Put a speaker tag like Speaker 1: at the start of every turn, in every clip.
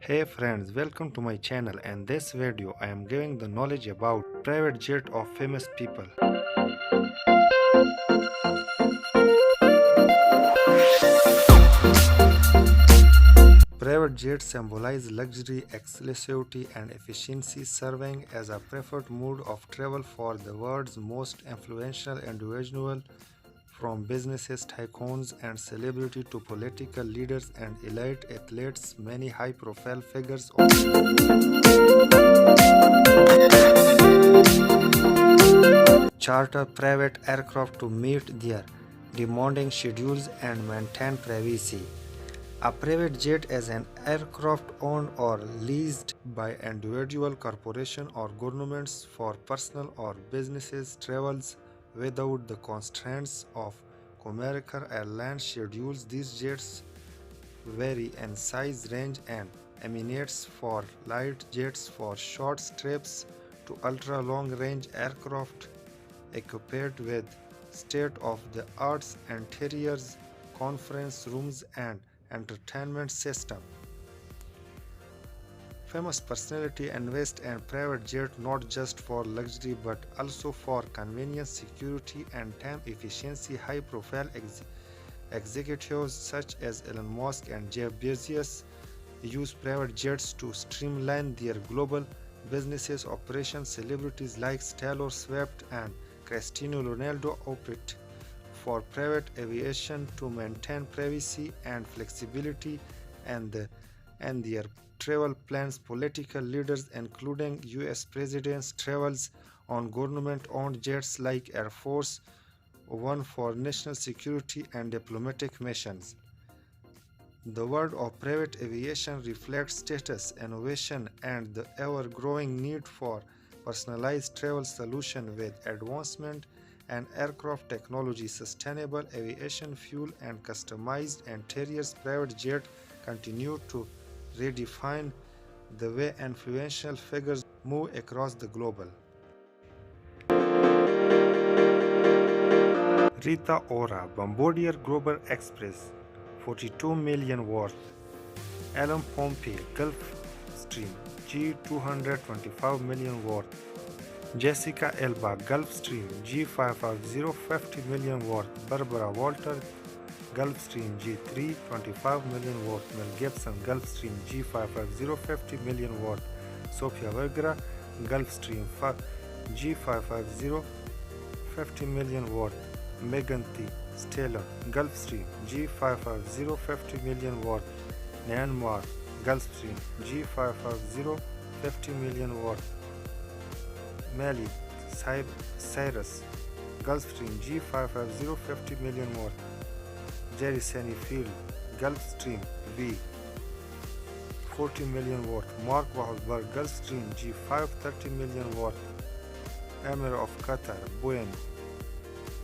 Speaker 1: Hey friends, welcome to my channel, and this video I am giving the knowledge about private jet of famous people. Private jets symbolize luxury, exclusivity and efficiency, serving as a preferred mode of travel for the world's most influential individuals, from businesses, tycoons and celebrities to political leaders and elite athletes. Many high-profile figures charter private aircraft to meet their demanding schedules and maintain privacy. A private jet is an aircraft owned or leased by individual corporations or governments for personal or business travels without the constraints of commercial airline schedules. These jets vary in size range and emanates for light jets for short trips to ultra-long-range aircraft equipped with state-of-the-art interiors, conference rooms and entertainment system. Famous personality invest in private jet not just for luxury but also for convenience, security and time efficiency. High-profile executives such as Elon Musk and Jeff Bezos use private jets to streamline their global businesses operations. Celebrities like Taylor Swift and Cristiano Ronaldo operate for private aviation to maintain privacy and flexibility and their travel plans. Political leaders including US presidents travels on government-owned jets like Air Force One for national security and diplomatic missions. The world of private aviation reflects status, innovation, and the ever-growing need for personalized travel solutions. With advancement and aircraft technology, sustainable aviation fuel and customized interiors, private jets continue to redefine the way influential figures move across the globe. Rita Ora, Bombardier Global Express, 42 million worth. Elon Pompey, Gulfstream, G225 million worth. Jessica Alba, Gulfstream G550, 50 million worth. Barbara Walters, Gulfstream G3, 25 million worth. Mel Gibson, Gulfstream G550, 50 million worth. Sofia Vergara, Gulfstream G550, 50 million worth. Megan Thee Stallion, Gulfstream G550, 50 million worth. Myanmar, Gulfstream G550, 50 million worth. Miley Cyrus, Gulfstream G550, 50 million worth. Jerry Seinfeld, Gulfstream V, 40 million worth. Mark Wahlberg, Gulfstream G5, 30 million worth. Emir of Qatar, Boeing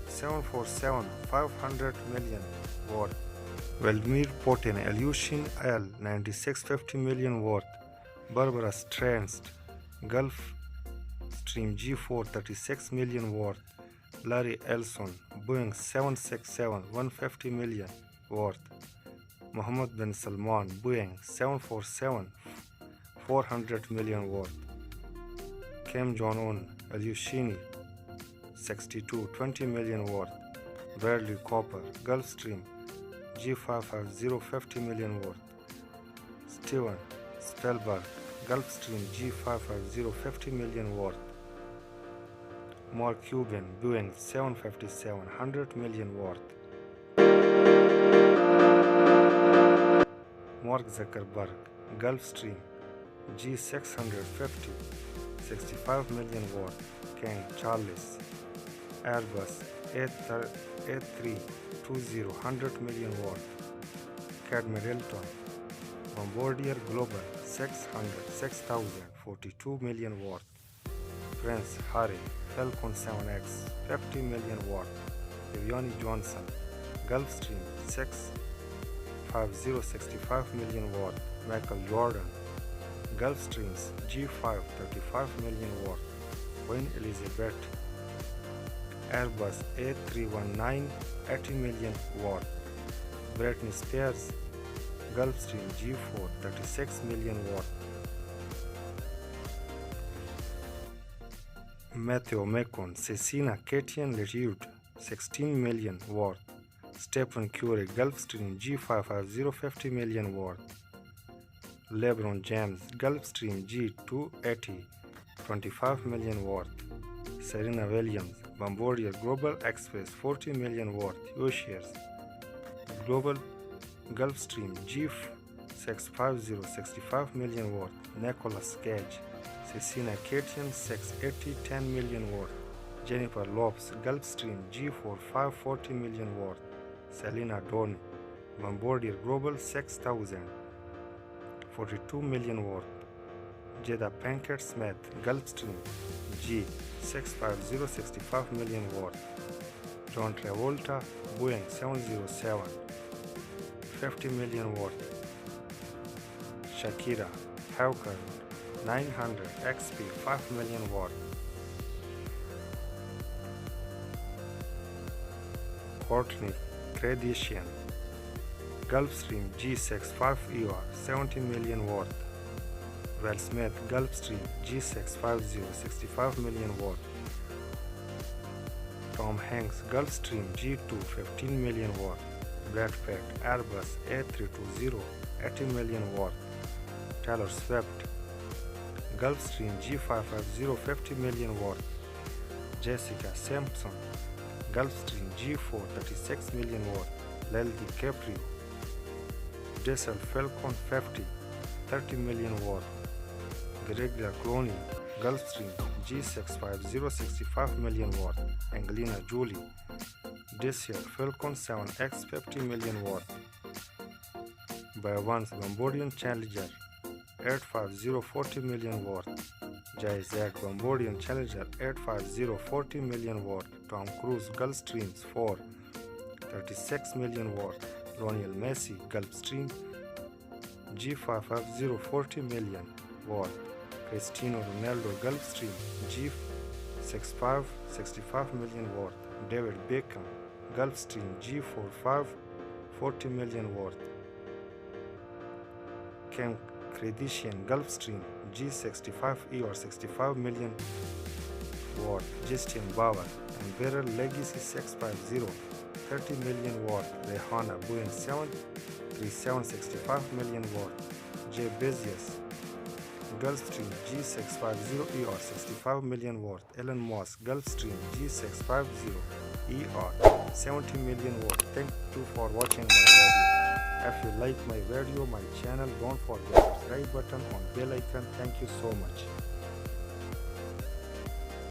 Speaker 1: 747, 500 million worth. Vladimir Putin, Aviation L96, 50 million worth. Barbara Streisand, Gulfstream G4, 36 million worth. Larry Ellison, Boeing 767, 150 million worth. Mohammed bin Salman, Boeing 747, 400 million worth. Kim Jong-un, Aviation 62, 20 million worth. Bradley Cooper, Gulfstream G550, 50 million worth. Steven Spielberg, Gulfstream G550, 50 million worth. Mark Cuban, Boeing 757, 100 million worth. Mark Zuckerberg, Gulfstream G650, 65 million worth. King Charles, Airbus A320, 100 million worth. Cad Middleton, Bombardier Global 6042 million worth. Prince Harry, Falcon 7X, 50 million worth. Evian Johnson, Gulfstream 650, 65 million worth. Michael Jordan, Gulfstreams G5, 35 million worth. Queen Elizabeth, Airbus A319, 80 million worth. Britney Spears Gulfstream G4 36 million worth. Matthew Macon Cessna Catian Leduc 16 million worth. Stephen Curry Gulfstream G550 50 million worth. LeBron James Gulfstream G280 25 million worth. Serena Williams Bombardier Global Express 40 million worth. US Global Gulfstream G650 65 million worth. Nicolas Cage Cessna Catian 680 10 million worth. Jennifer Lopez Gulfstream G45 40 million worth. Selena Donny Bombardier Global 6000 42 million worth. Jada Pinkett Smith Gulfstream G650 65 million worth. John Travolta Boeing 707 50 million worth. Shakira Hawker 900 XP 5 million worth. Courtney Kardashian Gulfstream G65ER 70 million worth. Will Smith Gulfstream G650 65 million worth. Tom Hanks Gulfstream G2 15 million worth. Brad Pitt Airbus A320 80 million worth. Taylor Swift Gulfstream G550 50 million worth. Jessica Simpson Gulfstream G4 36 million worth. Lil DiCaprio Diesel Falcon 50 30 million worth. Gregory Clooney Gulfstream G650 65 million worth. Angelina Jolie Diesel Falcon 7X 50 million worth. By once Bombardier Challenger 850 40 million worth. Jay-Z Bombardier Challenger 850 40 million worth. Tom Cruise Gulfstreams 4 36 million worth. Lionel Messi Gulfstream G550 40 million worth. Cristiano Ronaldo Gulfstream G65 65 million worth. David Beckham Gulfstream G45 40 million worth. Kim Kardashian Gulfstream G65ER 65 million worth. Justin Bieber and Beryl Legacy 650 30 million worth. Rihanna Boeing 737 65 million worth. Jay Bezos Gulfstream G650ER 65 million worth. Elon Musk Gulfstream G650ER 70 million worth. Thank you for watching my video. If you like my video, my channel, don't forget the subscribe button on bell icon. Thank you so much.